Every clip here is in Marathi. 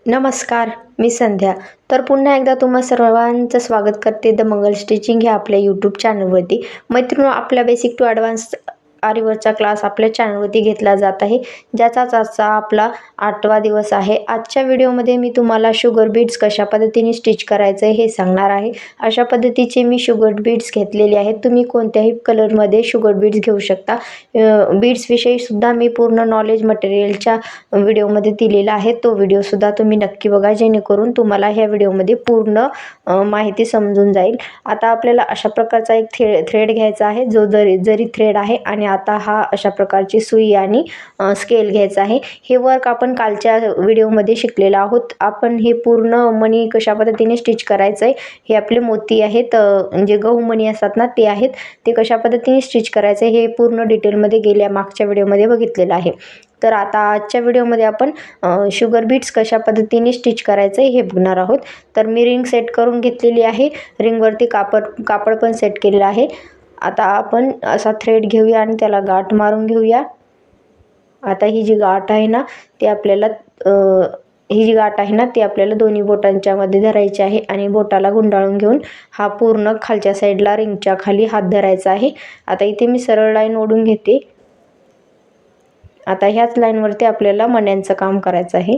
नमस्कार, मी संध्या. तर पुन्हा एकदा तुम्हा सर्वांचं स्वागत करते द मंगल स्टिचिंग ह्या आपल्या यूट्यूब चॅनलवरती. मैत्रिणींनो, आपला बेसिक टू ॲडव्हान्स आरीवर्कचा क्लास आपल्या चॅनलवरती घेतला जात आहे, ज्याचाच आजचा आपला 8वा दिवस आहे. आजच्या व्हिडिओमध्ये मी तुम्हाला शुगर बीड्स कशा पद्धतीने स्टिच करायचं आहे हे सांगणार आहे. अशा पद्धतीचे मी शुगर बीड्स घेतलेले आहेत. तुम्ही कोणत्याही कलरमध्ये शुगर बीड्स घेऊ शकता. बीड्सविषयी सुद्धा मी पूर्ण नॉलेज मटेरियलच्या व्हिडिओमध्ये दिलेला आहे. तो व्हिडिओसुद्धा तुम्ही नक्की बघा, जेणेकरून तुम्हाला ह्या व्हिडिओमध्ये पूर्ण माहिती समजून जाईल. आता आपल्याला अशा प्रकारचा एक थ्रेड घ्यायचा आहे, जो जरी थ्रेड आहे. आणि आता हा अशा प्रकारची सुई आणि स्केल घ्यायचा आहे. हे वर्क आपण कालच्या व्हिडिओमध्ये शिकलेलो आहोत. आपण हे पूर्ण मणी कशा पद्धतीने स्टिच करायचं आहे, हे आपले मोती आहेत, जे गहू मणी असतात ना ते आहेत, ते कशा पद्धतीने स्टिच करायचं हे पूर्ण डिटेलमध्ये गेल्या मागच्या व्हिडिओमध्ये बघितलेलं आहे. तर आता आजच्या व्हिडिओमध्ये आपण शुगर बीड्स कशा पद्धतीने स्टिच करायचं हे बघणार आहोत. तर मी रिंग सेट करून घेतलेली आहे. रिंगवरती कापड पण सेट केलेलं आहे. आता आपण असा थ्रेड घेऊया आणि त्याला गाठ मारून घेऊया. आता ही जी गाठ आहे ना ती आपल्याला दोन्ही बोटांच्या मध्ये धरायची आहे आणि बोटाला गुंडाळून घेऊन हा पूर्ण खालच्या साईडला रिंगच्या खाली हात धरायचा आहे. आता इथे मी सरळ लाईन ओढून घेते. आता ह्याच लाईनवरती आपल्याला मण्यांचं काम करायचं आहे.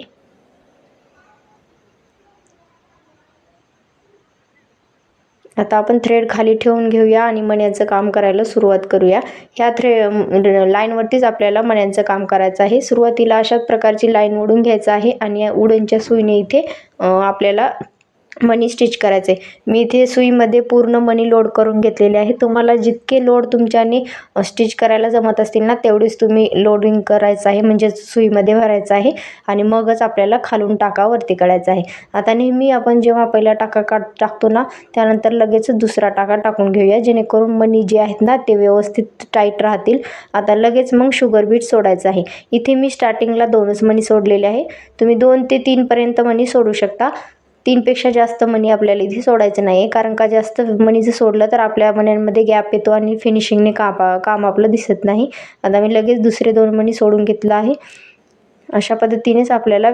आता आपण थ्रेड खाली ठेवून घेऊया आणि मण्यांचं काम करायला सुरुवात करूया. ह्या लाईनवरतीच आपल्याला मण्यांचं काम करायचं आहे. सुरुवातीला अशाच प्रकारची लाईन ओढून घ्यायचं आहे आणि या उडनच्या सुईने इथे आपल्याला मणी स्टिच करायचे. मी इथे सुईमध्ये पूर्ण मणी लोड करून घेतलेले आहे. तुम्हाला जितके लोड तुमच्याने स्टिच करायला जमत असतील ना तेवढीच तुम्ही लोडिंग करायचं आहे, म्हणजे सुईमध्ये भरायचं आहे आणि मगच आपल्याला खालून टाका वरती काढायचा आहे. आता नेहमी आपण जेव्हा पहिला टाका टाकतो ना त्यानंतर लगेच दुसरा टाका टाकून घेऊया, जेणेकरून मणी जे आहेत ना ते व्यवस्थित टाईट राहतील. आता लगेच मग शुगर बीट सोडायचं आहे. इथे मी स्टार्टिंगला 2च मणी सोडलेले आहे. तुम्ही 2 ते 3 पर्यंत मणी सोडू शकता. 3 पेक्षा जास्त मणी आपल्याला इथे सोडायचं नाही, कारण का जास्त मणी जर सोडलं तर आपल्या मण्यांमध्ये गॅप येतो आणि फिनिशिंगने काम आपलं दिसत नाही. आता मी लगेच दुसरे 2 मणी सोडून घेतलं आहे. अशा पद्धतीनेच आपल्याला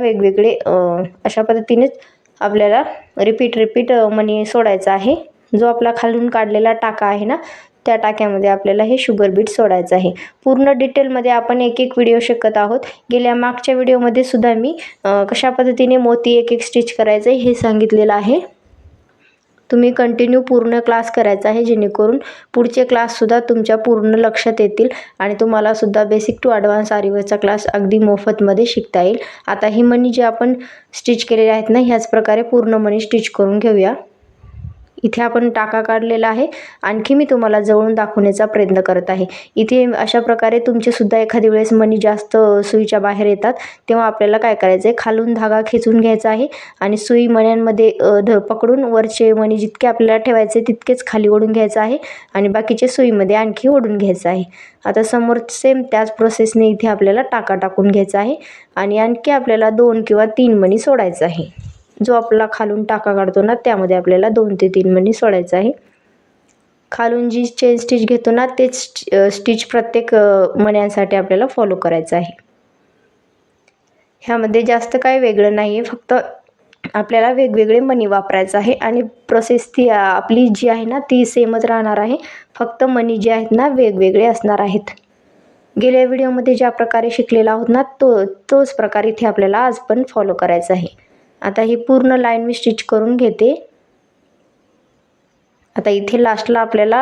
रिपीट मणी सोडायचा आहे. जो आपला खालून काढलेला टाका आहे ना त्या टाक्यामध्ये आपल्याला हे शुगर बीट सोडायचं आहे. पूर्ण डिटेलमध्ये आपण एक व्हिडिओ शिकत आहोत. गेल्या मागच्या व्हिडिओमध्ये सुद्धा मी कशा पद्धतीने मोती एक स्टिच करायचं हे सांगितलेलं आहे. तुम्ही कंटिन्यू पूर्ण क्लास करायचा आहे, जेणेकरून पुढचे क्लाससुद्धा तुमच्या पूर्ण लक्षात येतील आणि तुम्हाला सुद्धा बेसिक टू ॲडव्हान्स आरीवर्कचा क्लास अगदी मोफतमध्ये शिकता येईल. आता ही मणी जे आपण स्टिच केलेले आहेत ना ह्याच प्रकारे पूर्ण मणी स्टिच करून घेऊया. इथे आपण टाका काढलेला आहे. आणखी मी तुम्हाला जवळून दाखवण्याचा प्रयत्न करत आहे. इथे अशा प्रकारे तुमचे सुद्धा एखादी वेळेस मणी जास्त सुईच्या बाहेर येतात, तेव्हा आपल्याला काय करायचं आहे, खालून धागा खेचून घ्यायचा आहे आणि सुई मण्यांमध्ये पकडून वरचे मणी जितके आपल्याला ठेवायचे तितकेच खाली ओढून घ्यायचं आहे आणि बाकीचे सुईमध्ये आणखी ओढून घ्यायचं आहे. आता समोर सेम त्याच प्रोसेसने इथे आपल्याला टाका टाकून घ्यायचा आहे आणि आणखी आपल्याला 2 किंवा 3 मणी सोडायचं आहे. जो आपला खालून टाका काढतो ना त्यामध्ये आपल्याला 2 ते 3 मणी सोडायचं आहे. खालून जी चेन स्टिच घेतो ना तेच स्टिच प्रत्येक मण्यांसाठी आपल्याला फॉलो करायचं आहे. ह्यामध्ये जास्त काही वेगळं नाही आहे, फक्त आपल्याला वेगवेगळे मणी वापरायचं आहे आणि प्रोसेस ती आपली जी आहे ना ती सेमच राहणार आहे. फक्त मणी जे आहेत ना वेगवेगळे असणार आहेत. गेल्या व्हिडिओमध्ये ज्या प्रकारे शिकलेला आहोत ना तोच प्रकार इथे आपल्याला आज पण फॉलो करायचा आहे. आता ही पूर्ण लाईन मी स्टिच करून घेते. आता इथे लास्टला आपल्याला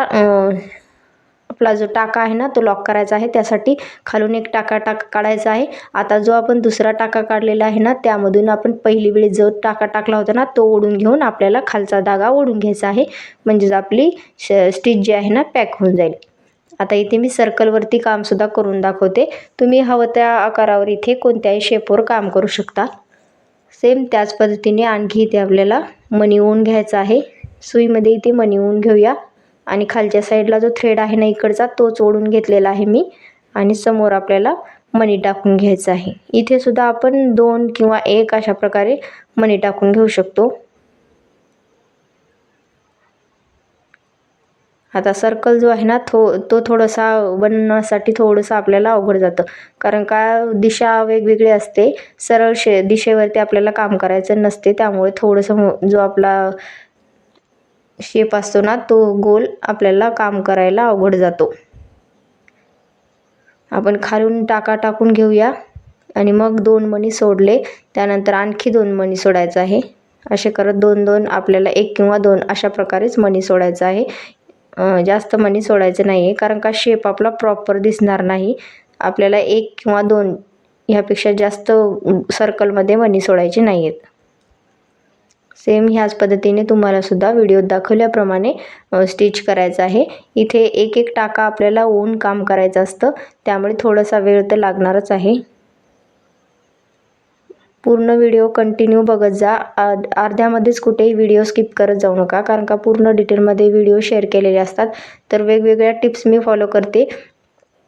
आपला जो टाका आहे ना तो लॉक करायचा आहे. त्यासाठी खालून एक टाका काढायचा आहे. आता जो आपण दुसरा टाका काढलेला आहे ना त्यामधून आपण पहिली वेळी जो टाका टाकला होता ना तो ओढून घेऊन आपल्याला खालचा धागा ओढून घ्यायचा आहे, म्हणजेच आपली स्टिच जी आहे ना पॅक होऊन जाईल. आता इथे मी सर्कलवरती कामसुद्धा करून दाखवते. तुम्ही हवं त्या आकारावर इथे कोणत्याही शेपवर काम करू शकता. सेम त्याच पद्धतीने आणखी इथे आपल्याला मणी ओढून घ्यायचा आहे. सुईमध्ये इथे मणी ओढून घेऊया आणि खालच्या साईडला जो थ्रेड आहे ना इकडचा तोच ओढून घेतलेला आहे मी आणि समोर आपल्याला मणी टाकून घ्यायचा आहे. इथे सुद्धा आपण 2 किंवा 1 अशा प्रकारे मणी टाकून घेऊ शकतो. आता सर्कल जो आहे ना तो थोडासा बनवण्यासाठी थोडंसं आपल्याला अवघड जातं, कारण का दिशा वेगवेगळी असते. सरळ दिशेवरती आपल्याला काम करायचं नसते, त्यामुळे थोडंसं जो आपला शेप असतो ना तो गोल आपल्याला काम करायला अवघड जातो. आपण खालून टाकून घेऊया आणि मग 2 मणी सोडले, त्यानंतर आणखी 2 मणी सोडायचं आहे. असे करत 2-2 आपल्याला 1 किंवा 2 अशा प्रकारेच मणी सोडायचं आहे. जास्त मणी सोडायचं नाही आहे, कारण का शेप आपला प्रॉपर दिसणार नाही. आपल्याला 1 किंवा 2 ह्यापेक्षा जास्त सर्कलमध्ये मणी सोडायचे नाही आहेत. सेम ह्याच पद्धतीने तुम्हाला सुद्धा व्हिडिओत दाखवल्याप्रमाणे स्टिच करायचं आहे. इथे एक टाका आपल्याला ओवून काम करायचं असतं, त्यामुळे थोडासा वेळ तर लागणारच आहे. पूर्ण व्हिडिओ कंटिन्यू बघत जा. अर्ध्यामध्येच कुठेही व्हिडिओ स्किप करत जाऊ नका, कारण का पूर्ण डिटेलमध्ये व्हिडिओ शेअर केलेले असतात. तर वेगवेगळ्या टिप्स मी फॉलो करते,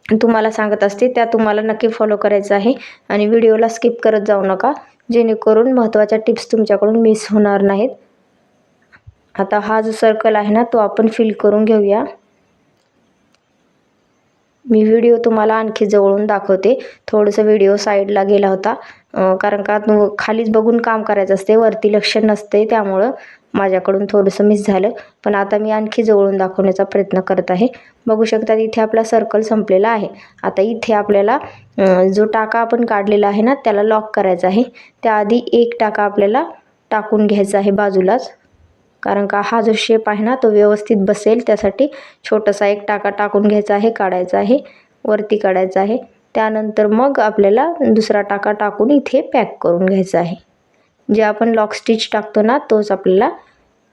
तुम्हाला सांगत असते, त्या तुम्हाला नक्की फॉलो करायचं आहे आणि व्हिडिओला स्किप करत जाऊ नका, जेणेकरून महत्त्वाच्या टिप्स तुमच्याकडून मिस होणार नाहीत. आता हा जो सर्कल आहे ना तो आपण फिल करून घेऊया. मी व्हिडिओ तुम्हाला आणखी जवळून दाखवते. थोडंसं व्हिडिओ साईडला गेला होता, कारण का खालीच बघून काम करायचं असते, वरती लक्ष नसते, त्यामुळं माझ्याकडून थोडंसं मिस झालं. पण आता मी आणखी जवळून दाखवण्याचा प्रयत्न करत आहे. बघू शकता इथे आपला सर्कल संपलेला आहे. आता इथे आपल्याला जो टाका आपण काढलेला आहे ना त्याला लॉक करायचा आहे. त्याआधी 1 टाका आपल्याला टाकून घ्यायचा आहे बाजूलाच, कारण का हा जो शेप आहे ना तो व्यवस्थित बसेल, त्यासाठी छोटासा 1 टाका टाकून घ्यायचा आहे, काढायचा आहे, वरती काढायचा आहे. त्यानंतर मग आपल्याला दुसरा टाका टाकून इथे पॅक करून घ्यायचा आहे. जे आपण लॉक स्टिच टाकतो ना तोच आपल्याला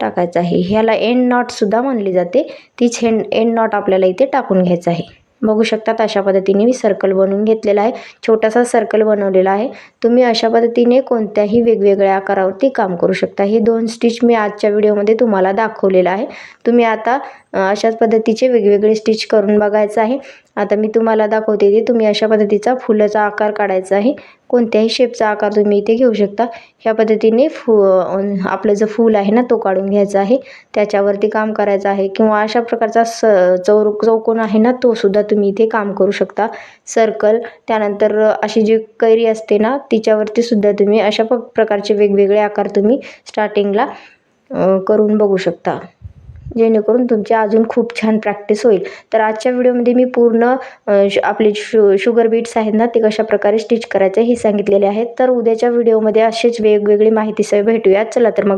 टाकायचा आहे. ह्याला एंड नॉटसुद्धा म्हणली जाते. तीच एंड नॉट आपल्याला इथे टाकून घ्यायचं आहे. बघू शकतात अशा पद्धतीने मी सर्कल बनवून घेतलेला आहे. छोटासा सर्कल बनवलेला आहे. तुम्ही अशा पद्धतीने कोणत्याही वेगवेगळ्या आकारावरती काम करू शकता. हे 2 स्टिच मी आजच्या व्हिडिओमध्ये तुम्हाला दाखवलेलं आहे. तुम्ही आता अशाच पद्धतीचे वेगवेगळे स्टिच करून बघायचं आहे. आता मी तुम्हाला दाखवते ते तुम्ही अशा पद्धतीचा फुलाचा आकार काढायचा आहे. कोणत्याही शेपचा आकार तुम्ही इथे घेऊ शकता. ह्या पद्धतीने आपलं जो फूल आहे ना तो काढून घ्यायचा आहे, त्याच्यावरती काम करायचं आहे, किंवा अशा प्रकारचा चौकोन आहे ना तो सुद्धा तुम्ही इथे काम करू शकता. सर्कल, त्यानंतर अशी जी कैरी असते ना तिच्यावरती सुद्धा तुम्ही अशा प्रकारचे वेगवेगळे आकार तुम्ही स्टार्टिंगला करून बघू शकता, जेणेकरून तुमची अजून खूप छान प्रॅक्टिस होईल. तर आजच्या व्हिडिओमध्ये मी पूर्ण आपले शुगर बीट्स आहेत ना ते कशा प्रकारे स्टिच करायचे हे सांगितलेले आहेत. तर उद्याच्या व्हिडिओमध्ये असेच वेगवेगळी माहितीसह भेटूयात. चला तर मग